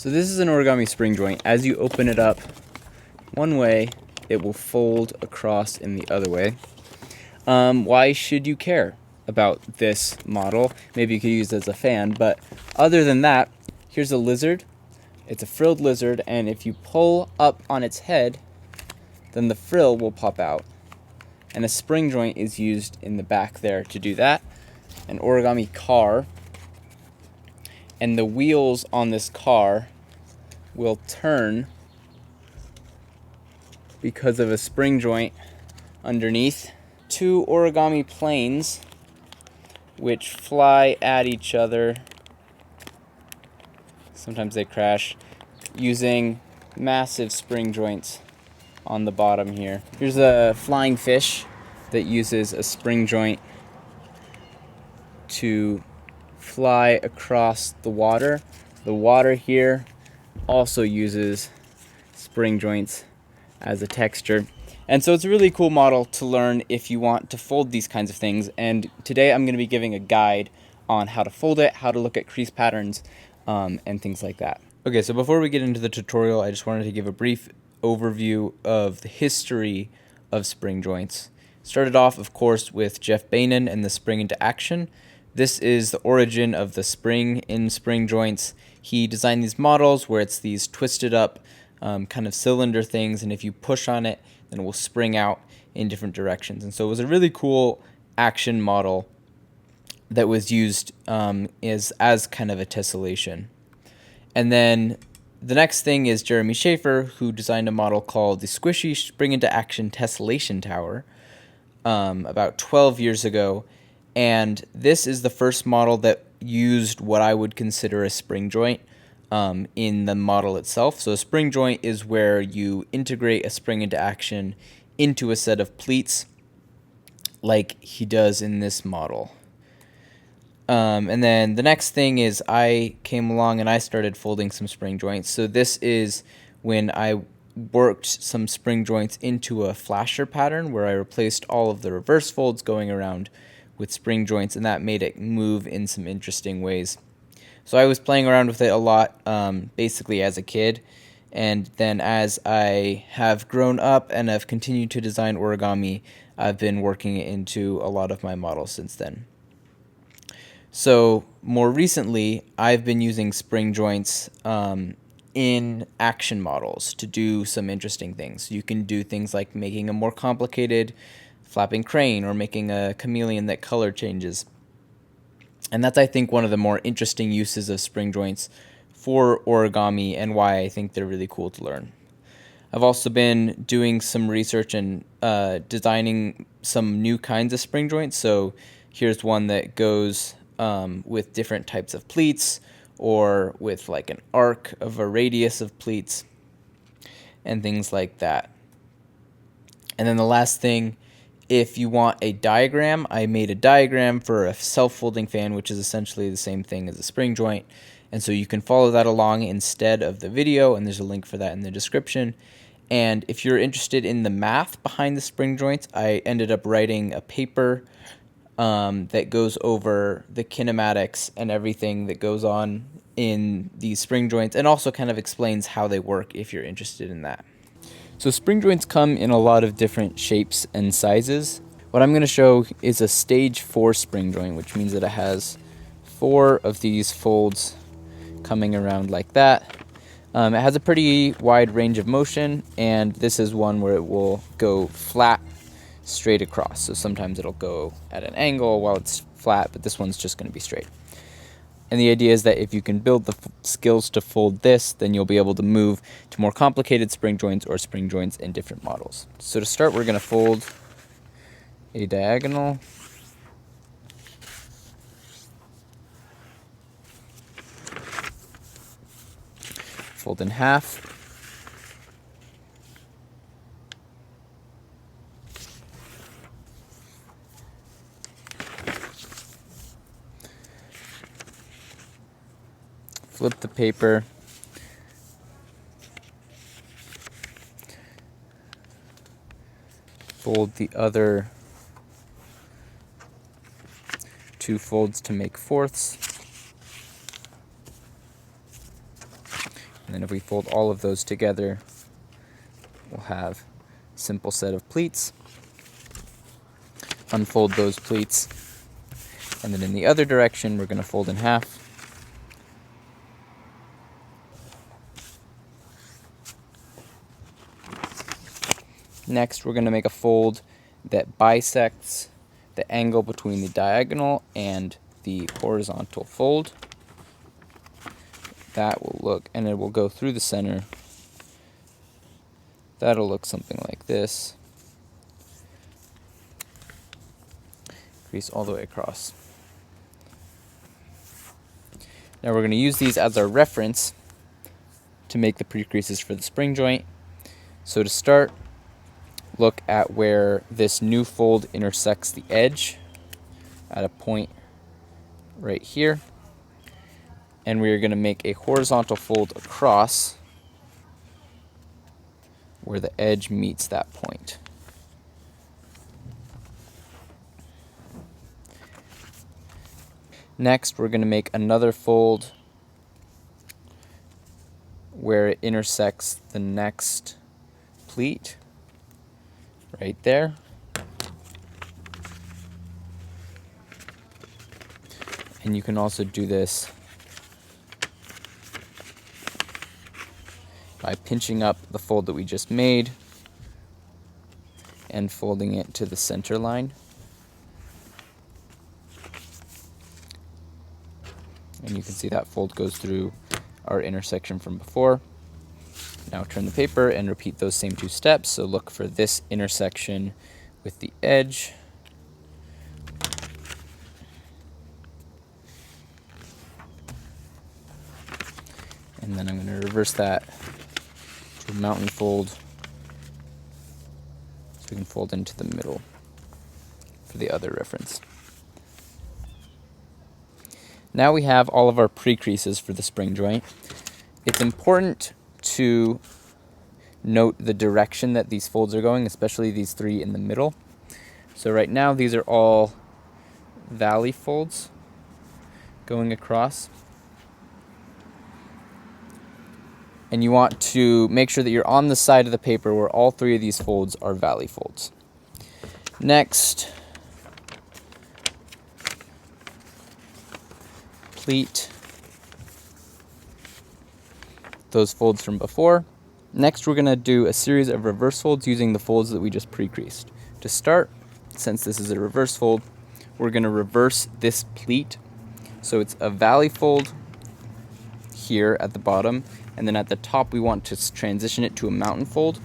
So this is an origami spring joint. As you open it up one way, it will fold across in the other way. Why should you care about this model? Maybe you could use it as a fan, but other than that, here's a lizard. It's a frilled lizard, and if you pull up on its head, then the frill will pop out. And a spring joint is used in the back there to do that. An origami car, and the wheels on this car will turn because of a spring joint underneath. Two origami planes which fly at each other. Sometimes they crash, using massive spring joints on the bottom here. Here's a flying fish that uses a spring joint to fly across the water. The water here also uses spring joints as a texture. And so it's a really cool model to learn if you want to fold these kinds of things. And today I'm going to be giving a guide on how to fold it, how to look at crease patterns, and things like that. Okay, so before we get into the tutorial, I just wanted to give a brief overview of the history of spring joints. Started off, of course, with Jeff Bainon and the spring into action. This is the origin of the spring in spring joints. He designed these models where it's these twisted up kind of cylinder things, and if you push on it, then it will spring out in different directions. And so it was a really cool action model that was used as kind of a tessellation. And then the next thing is Jeremy Schaefer, who designed a model called the Squishy Spring into Action Tessellation Tower about 12 years ago. And this is the first model that used what I would consider a spring joint in the model itself. So a spring joint is where you integrate a spring into action into a set of pleats like he does in this model. And then the next thing is I came along and I started folding some spring joints. So this is when I worked some spring joints into a flasher pattern where I replaced all of the reverse folds going around with spring joints, and that made it move in some interesting ways. So I was playing around with it a lot, basically as a kid, and then as I have grown up and have continued to design origami, I've been working it into a lot of my models since then. So more recently, I've been using spring joints in action models to do some interesting things. You can do things like making a more complicated flapping crane or making a chameleon that color changes. And that's, I think, one of the more interesting uses of spring joints for origami and why I think they're really cool to learn. I've also been doing some research and designing some new kinds of spring joints. So here's one that goes with different types of pleats, or with like an arc of a radius of pleats and things like that. And then the last thing, if you want a diagram, I made a diagram for a self-folding fan, which is essentially the same thing as a spring joint. And so you can follow that along instead of the video, and there's a link for that in the description. And if you're interested in the math behind the spring joints, I ended up writing a paper that goes over the kinematics and everything that goes on in these spring joints, and also kind of explains how they work if you're interested in that. So spring joints come in a lot of different shapes and sizes. What I'm going to show is a stage 4 spring joint, which means that it has 4 of these folds coming around like that. It has a pretty wide range of motion, and this is one where it will go flat straight across. So sometimes it'll go at an angle while it's flat, but this one's just going to be straight. And the idea is that if you can build the skills to fold this, then you'll be able to move to more complicated spring joints or spring joints in different models. So to start, we're going to fold a diagonal. Fold in half. Flip the paper. Fold the other 2 folds to make fourths. And then if we fold all of those together, we'll have a simple set of pleats. Unfold those pleats, and then in the other direction, we're going to fold in half. Next, we're going to make a fold that bisects the angle between the diagonal and the horizontal fold. That will look, and it will go through the center. That'll look something like this. Crease all the way across. Now we're going to use these as our reference to make the pre-creases for the spring joint. So to start, look at where this new fold intersects the edge at a point right here. And we are going to make a horizontal fold across where the edge meets that point. Next, we're going to make another fold where it intersects the next pleat, right there. And you can also do this by pinching up the fold that we just made and folding it to the center line. And you can see that fold goes through our intersection from before. Now turn the paper and repeat those same two steps. So look for this intersection with the edge. And then I'm going to reverse that to a mountain fold so we can fold into the middle for the other reference. Now we have all of our pre-creases for the spring joint. It's important to note the direction that these folds are going, especially these three in the middle. So right now these are all valley folds going across. And you want to make sure that you're on the side of the paper where all three of these folds are valley folds. Next, pleat those folds from before. Next, we're going to do a series of reverse folds using the folds that we just pre-creased. To start, since this is a reverse fold, we're going to reverse this pleat. So it's a valley fold here at the bottom, and then at the top we want to transition it to a mountain fold.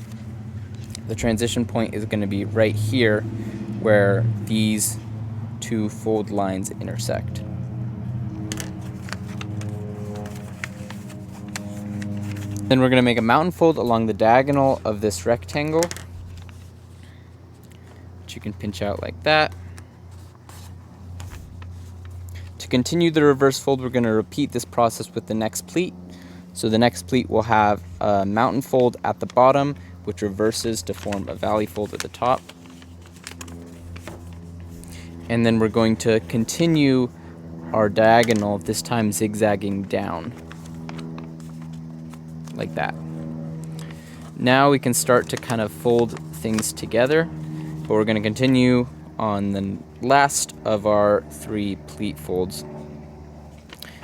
The transition point is going to be right here where these two fold lines intersect. Then we're going to make a mountain fold along the diagonal of this rectangle, which you can pinch out like that. To continue the reverse fold, we're going to repeat this process with the next pleat. So the next pleat will have a mountain fold at the bottom, which reverses to form a valley fold at the top. And then we're going to continue our diagonal, this time zigzagging down, like that. Now we can start to kind of fold things together, but we're going to continue on the last of our three pleat folds.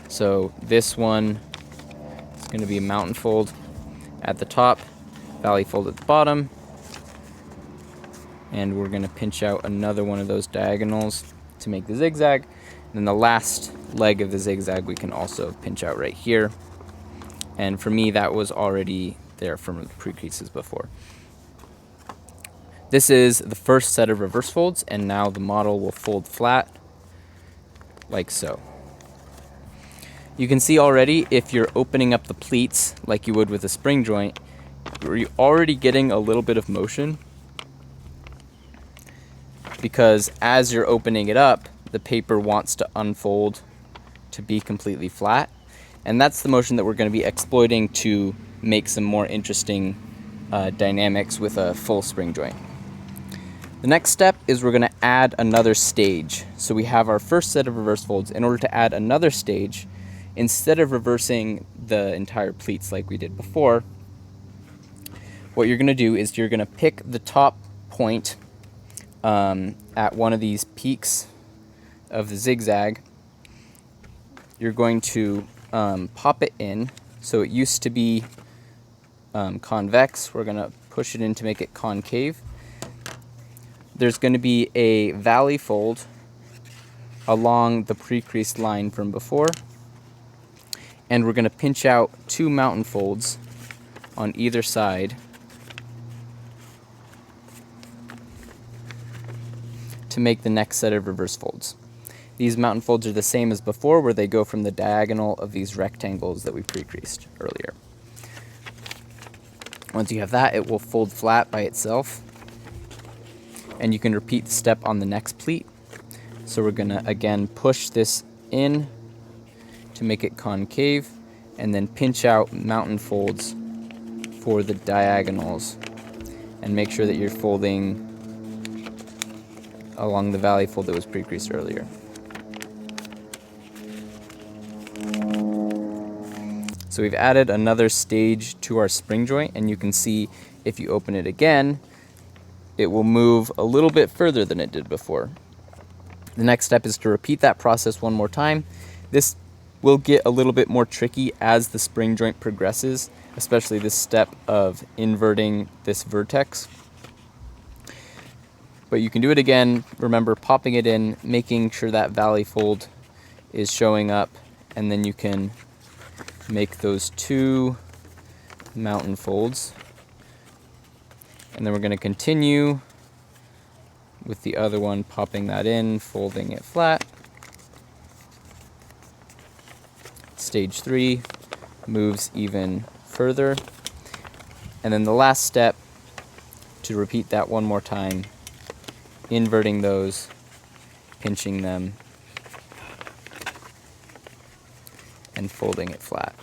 So this one is going to be a mountain fold at the top, valley fold at the bottom, and we're going to pinch out another one of those diagonals to make the zigzag. And then the last leg of the zigzag we can also pinch out right here. And for me, that was already there from the pre-creases before. This is the first set of reverse folds, and now the model will fold flat, like so. You can see already, if you're opening up the pleats like you would with a spring joint, you're already getting a little bit of motion, because as you're opening it up, the paper wants to unfold to be completely flat. And that's the motion that we're going to be exploiting to make some more interesting dynamics with a full spring joint. The next step is we're going to add another stage. So we have our first set of reverse folds. In order to add another stage, instead of reversing the entire pleats like we did before, what you're going to do is you're going to pick the top point at one of these peaks of the zigzag. You're going to pop it in. So it used to be convex. We're going to push it in to make it concave. There's going to be a valley fold along the pre-creased line from before, and we're going to pinch out 2 mountain folds on either side to make the next set of reverse folds. These mountain folds are the same as before, where they go from the diagonal of these rectangles that we pre-creased earlier. Once you have that, it will fold flat by itself, and you can repeat the step on the next pleat. So we're going to again push this in to make it concave, and then pinch out mountain folds for the diagonals, and make sure that you're folding along the valley fold that was pre-creased earlier. So we've added another stage to our spring joint, and you can see if you open it again, it will move a little bit further than it did before. The next step is to repeat that process one more time. This will get a little bit more tricky as the spring joint progresses, especially this step of inverting this vertex. But you can do it again. Remember, popping it in, making sure that valley fold is showing up, and then you can make those 2 mountain folds. And then we're going to continue with the other one, popping that in, folding it flat. Stage 3 moves even further. And then the last step, to repeat that one more time, inverting those, pinching them, and folding it flat.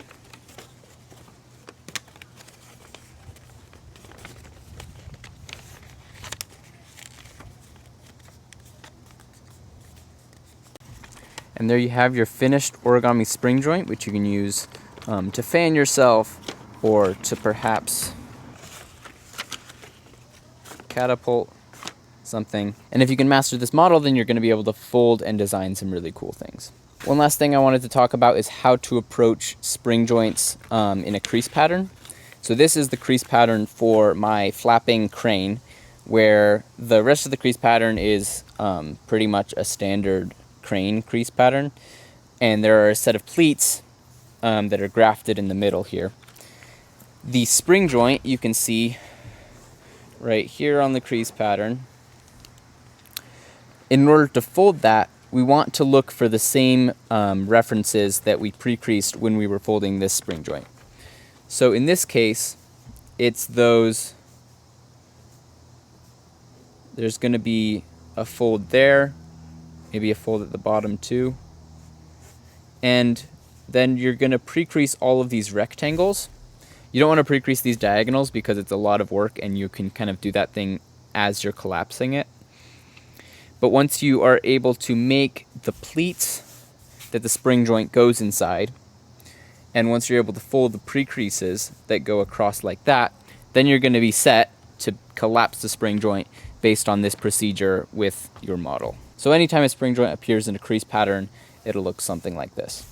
And there you have your finished origami spring joint, which you can use to fan yourself, or to perhaps catapult something. And if you can master this model, then you're going to be able to fold and design some really cool things. One last thing I wanted to talk about is how to approach spring joints in a crease pattern. So this is the crease pattern for my flapping crane, where the rest of the crease pattern is pretty much a standard crane crease pattern, and there are a set of pleats that are grafted in the middle here. The spring joint, you can see right here on the crease pattern. In order to fold that, we want to look for the same references that we pre-creased when we were folding this spring joint. So in this case, it's those. There's going to be a fold there, maybe a fold at the bottom too. And then you're going to pre-crease all of these rectangles. You don't want to pre-crease these diagonals because it's a lot of work, and you can kind of do that thing as you're collapsing it. But once you are able to make the pleats that the spring joint goes inside, and once you're able to fold the pre-creases that go across like that, then you're going to be set to collapse the spring joint based on this procedure with your model. So anytime a spring joint appears in a crease pattern, it'll look something like this.